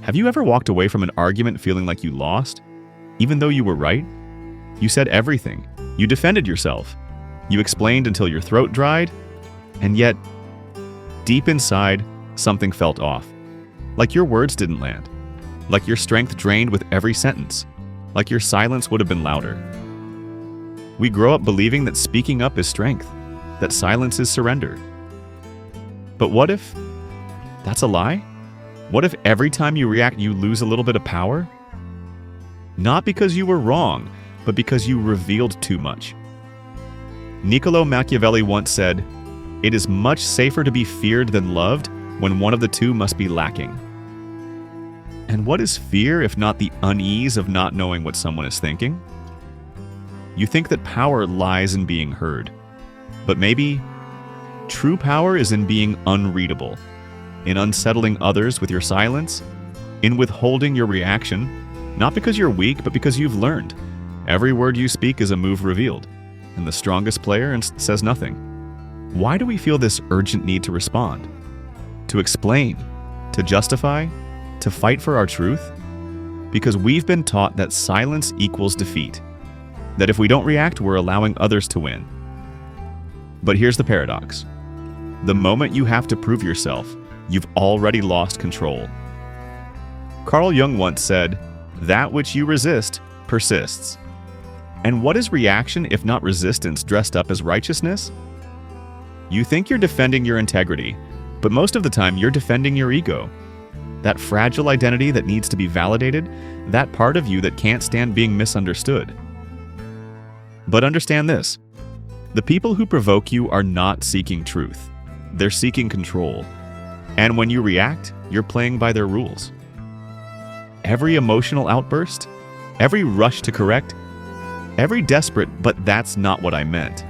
Have you ever walked away from an argument feeling like you lost, even though you were right? You said everything. You defended yourself. You explained until your throat dried, and yet, deep inside, something felt off. Like your words didn't land. Like your strength drained with every sentence. Like your silence would have been louder. We grow up believing that speaking up is strength, that silence is surrender. But what if that's a lie? What if every time you react, you lose a little bit of power? Not because you were wrong, but because you revealed too much. Niccolo Machiavelli once said, "It is much safer to be feared than loved when one of the two must be lacking." And what is fear if not the unease of not knowing what someone is thinking? You think that power lies in being heard, but maybe true power is in being unreadable, in unsettling others with your silence, in withholding your reaction, not because you're weak, but because you've learned. Every word you speak is a move revealed, and the strongest player says nothing. Why do we feel this urgent need to respond? To explain? To justify? To fight for our truth? Because we've been taught that silence equals defeat, that if we don't react, we're allowing others to win. But here's the paradox. The moment you have to prove yourself, you've already lost control. Carl Jung once said, "That which you resist persists." And what is reaction if not resistance dressed up as righteousness? You think you're defending your integrity, but most of the time you're defending your ego. That fragile identity that needs to be validated, that part of you that can't stand being misunderstood. But understand this, the people who provoke you are not seeking truth. They're seeking control. And when you react, you're playing by their rules. Every emotional outburst, every rush to correct, every desperate "but that's not what I meant"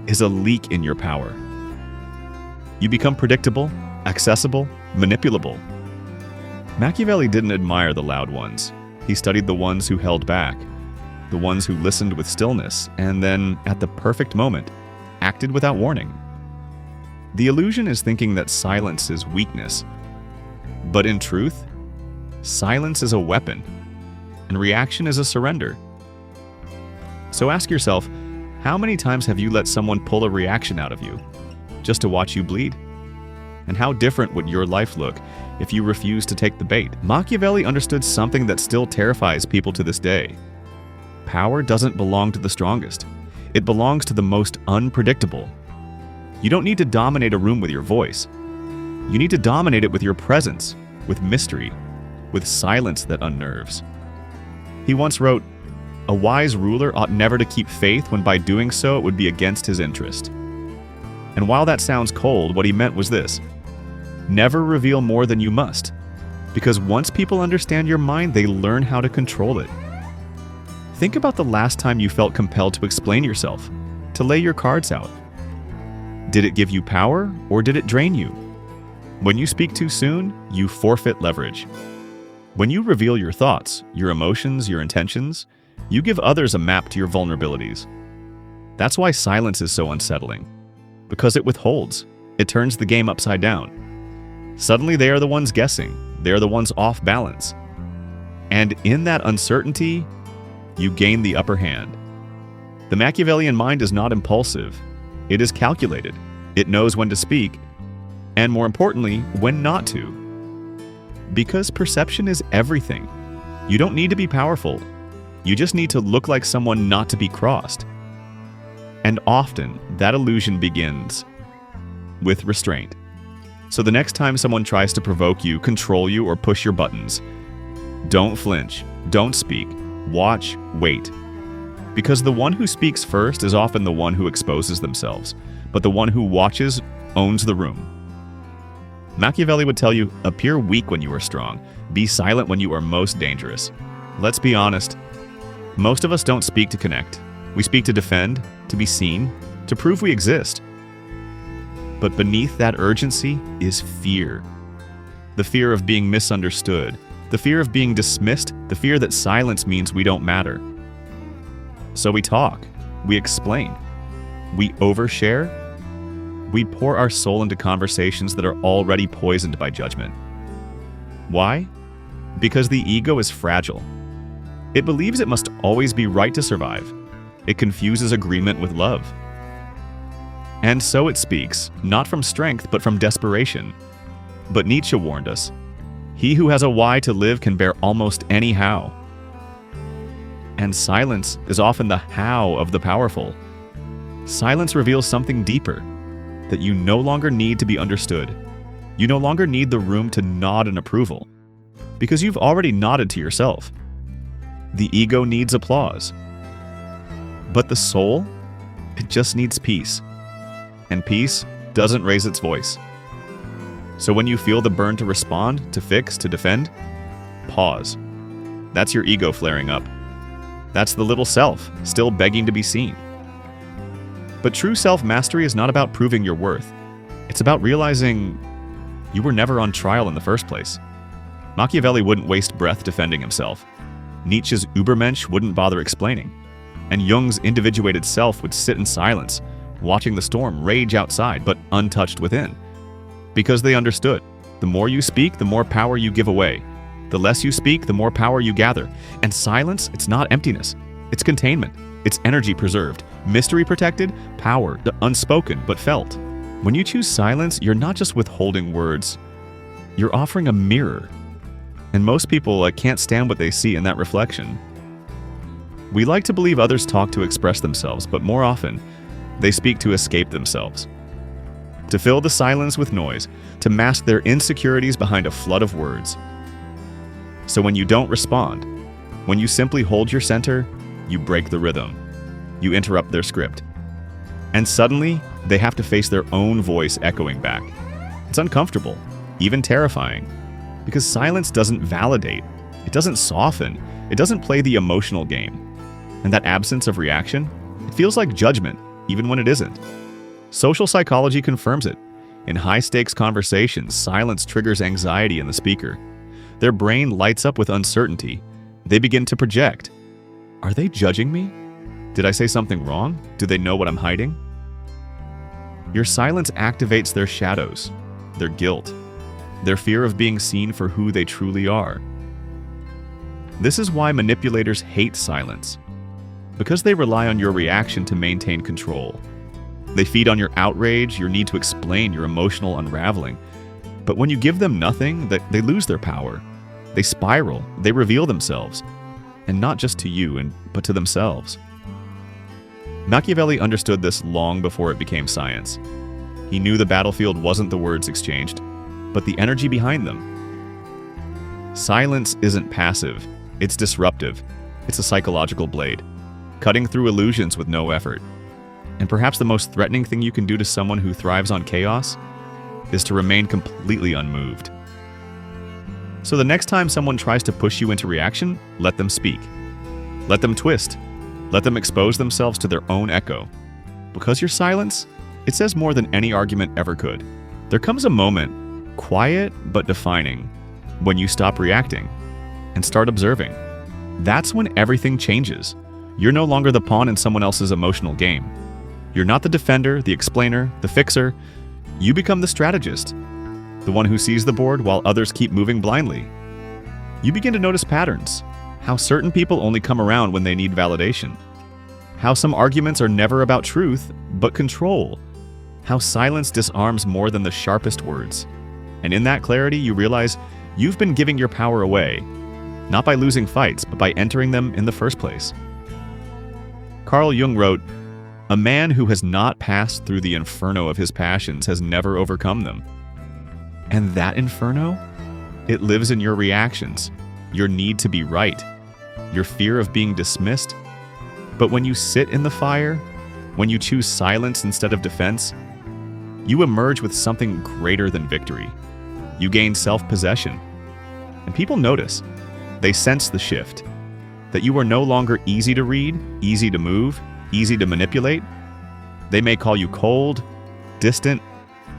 is a leak in your power. You become predictable, accessible, manipulable. Machiavelli didn't admire the loud ones. He studied the ones who held back, the ones who listened with stillness, and then, at the perfect moment, acted without warning. The illusion is thinking that silence is weakness. But in truth, silence is a weapon, and reaction is a surrender. So ask yourself, how many times have you let someone pull a reaction out of you, just to watch you bleed? And how different would your life look if you refused to take the bait? Machiavelli understood something that still terrifies people to this day. Power doesn't belong to the strongest. It belongs to the most unpredictable. You don't need to dominate a room with your voice. You need to dominate it with your presence, with mystery, with silence that unnerves. He once wrote, "A wise ruler ought never to keep faith when by doing so it would be against his interest." And while that sounds cold, what he meant was this: never reveal more than you must, because once people understand your mind, they learn how to control it. Think about the last time you felt compelled to explain yourself, to lay your cards out. Did it give you power, or did it drain you? When you speak too soon, you forfeit leverage. When you reveal your thoughts, your emotions, your intentions, you give others a map to your vulnerabilities. That's why silence is so unsettling, because it withholds. It turns the game upside down. Suddenly they are the ones guessing. They are the ones off balance. And in that uncertainty, you gain the upper hand. The Machiavellian mind is not impulsive. It is calculated. It knows when to speak, and more importantly, when not to. Because perception is everything. You don't need to be powerful. You just need to look like someone not to be crossed. And often, that illusion begins with restraint. So the next time someone tries to provoke you, control you, or push your buttons, don't flinch, don't speak, watch, wait. Because the one who speaks first is often the one who exposes themselves, but the one who watches owns the room. Machiavelli would tell you, appear weak when you are strong, be silent when you are most dangerous. Let's be honest, most of us don't speak to connect. We speak to defend, to be seen, to prove we exist. But beneath that urgency is fear. The fear of being misunderstood, the fear of being dismissed, the fear that silence means we don't matter. So we talk, we explain, we overshare, we pour our soul into conversations that are already poisoned by judgment. Why? Because the ego is fragile. It believes it must always be right to survive. It confuses agreement with love. And so it speaks, not from strength, but from desperation. But Nietzsche warned us, he who has a why to live can bear almost any how. And silence is often the how of the powerful. Silence reveals something deeper, that you no longer need to be understood. You no longer need the room to nod in approval, because you've already nodded to yourself. The ego needs applause. But the soul, it just needs peace. And peace doesn't raise its voice. So when you feel the burn to respond, to fix, to defend, pause. That's your ego flaring up. That's the little self, still begging to be seen. But true self-mastery is not about proving your worth. It's about realizing you were never on trial in the first place. Machiavelli wouldn't waste breath defending himself. Nietzsche's Übermensch wouldn't bother explaining. And Jung's individuated self would sit in silence, watching the storm rage outside, but untouched within. Because they understood, the more you speak, the more power you give away. The less you speak, the more power you gather. And silence, it's not emptiness. It's containment. It's energy preserved, mystery protected, power, unspoken but felt. When you choose silence, you're not just withholding words. You're offering a mirror. And most people can't stand what they see in that reflection. We like to believe others talk to express themselves, but more often, they speak to escape themselves. To fill the silence with noise, to mask their insecurities behind a flood of words. So when you don't respond, when you simply hold your center, you break the rhythm. You interrupt their script. And suddenly, they have to face their own voice echoing back. It's uncomfortable, even terrifying, because silence doesn't validate, it doesn't soften, it doesn't play the emotional game. And that absence of reaction, it feels like judgment, even when it isn't. Social psychology confirms it. In high-stakes conversations, silence triggers anxiety in the speaker. Their brain lights up with uncertainty. They begin to project. Are they judging me? Did I say something wrong? Do they know what I'm hiding? Your silence activates their shadows, their guilt, their fear of being seen for who they truly are. This is why manipulators hate silence, because they rely on your reaction to maintain control. They feed on your outrage, your need to explain, your emotional unraveling. But when you give them nothing, they lose their power. They spiral, they reveal themselves, and not just to you, but to themselves. Machiavelli understood this long before it became science. He knew the battlefield wasn't the words exchanged, but the energy behind them. Silence isn't passive, it's disruptive. It's a psychological blade, cutting through illusions with no effort. And perhaps the most threatening thing you can do to someone who thrives on chaos is to remain completely unmoved. So the next time someone tries to push you into reaction, let them speak. Let them twist. Let them expose themselves to their own echo. Because your silence, it says more than any argument ever could. There comes a moment, quiet but defining, when you stop reacting and start observing. That's when everything changes. You're no longer the pawn in someone else's emotional game. You're not the defender, the explainer, the fixer. You become the strategist, the one who sees the board while others keep moving blindly. You begin to notice patterns, how certain people only come around when they need validation, how some arguments are never about truth, but control, how silence disarms more than the sharpest words. And in that clarity, you realize you've been giving your power away, not by losing fights, but by entering them in the first place. Carl Jung wrote, "A man who has not passed through the inferno of his passions has never overcome them." And that inferno? It lives in your reactions, your need to be right, your fear of being dismissed. But when you sit in the fire, when you choose silence instead of defense, you emerge with something greater than victory. You gain self-possession. And people notice. They sense the shift. That you are no longer easy to read, easy to move, easy to manipulate. They may call you cold, distant,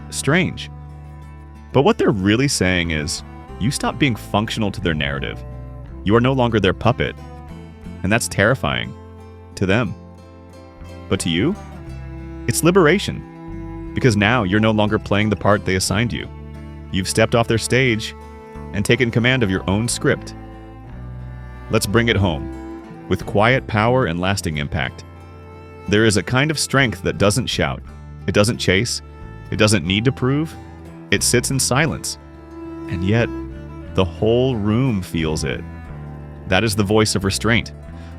strange. But what they're really saying is, you stop being functional to their narrative. You are no longer their puppet. And that's terrifying. To them. But to you, it's liberation. Because now you're no longer playing the part they assigned you. You've stepped off their stage, and taken command of your own script. Let's bring it home, with quiet power and lasting impact. There is a kind of strength that doesn't shout, it doesn't chase, it doesn't need to prove, it sits in silence. And yet, the whole room feels it. That is the voice of restraint,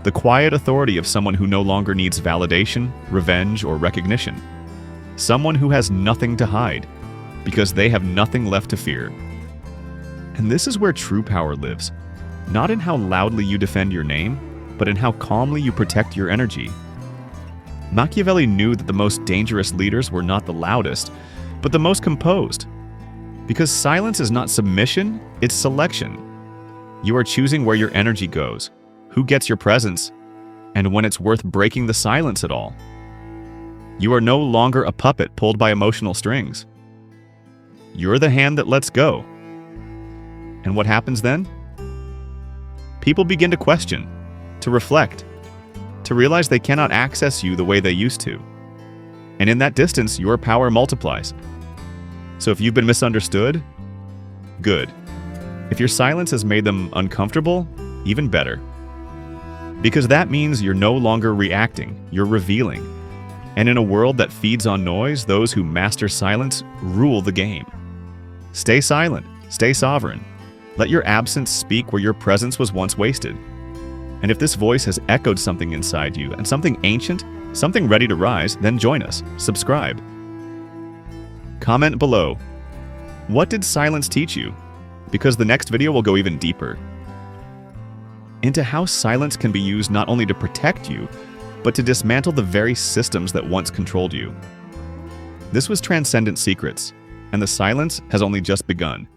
the quiet authority of someone who no longer needs validation, revenge, or recognition. Someone who has nothing to hide, because they have nothing left to fear. And this is where true power lives, not in how loudly you defend your name, but in how calmly you protect your energy. Machiavelli knew that the most dangerous leaders were not the loudest, but the most composed. Because silence is not submission, it's selection. You are choosing where your energy goes, who gets your presence, and when it's worth breaking the silence at all. You are no longer a puppet pulled by emotional strings. You're the hand that lets go. And what happens then? People begin to question, to reflect, to realize they cannot access you the way they used to. And in that distance, your power multiplies. So if you've been misunderstood, good. If your silence has made them uncomfortable, even better. Because that means you're no longer reacting, you're revealing. And in a world that feeds on noise, those who master silence rule the game. Stay silent, stay sovereign. Let your absence speak where your presence was once wasted. And if this voice has echoed something inside you, and something ancient, something ready to rise, then join us. Subscribe. Comment below. What did silence teach you? Because the next video will go even deeper into how silence can be used not only to protect you, but to dismantle the very systems that once controlled you. This was Transcendent Secrets, and the silence has only just begun.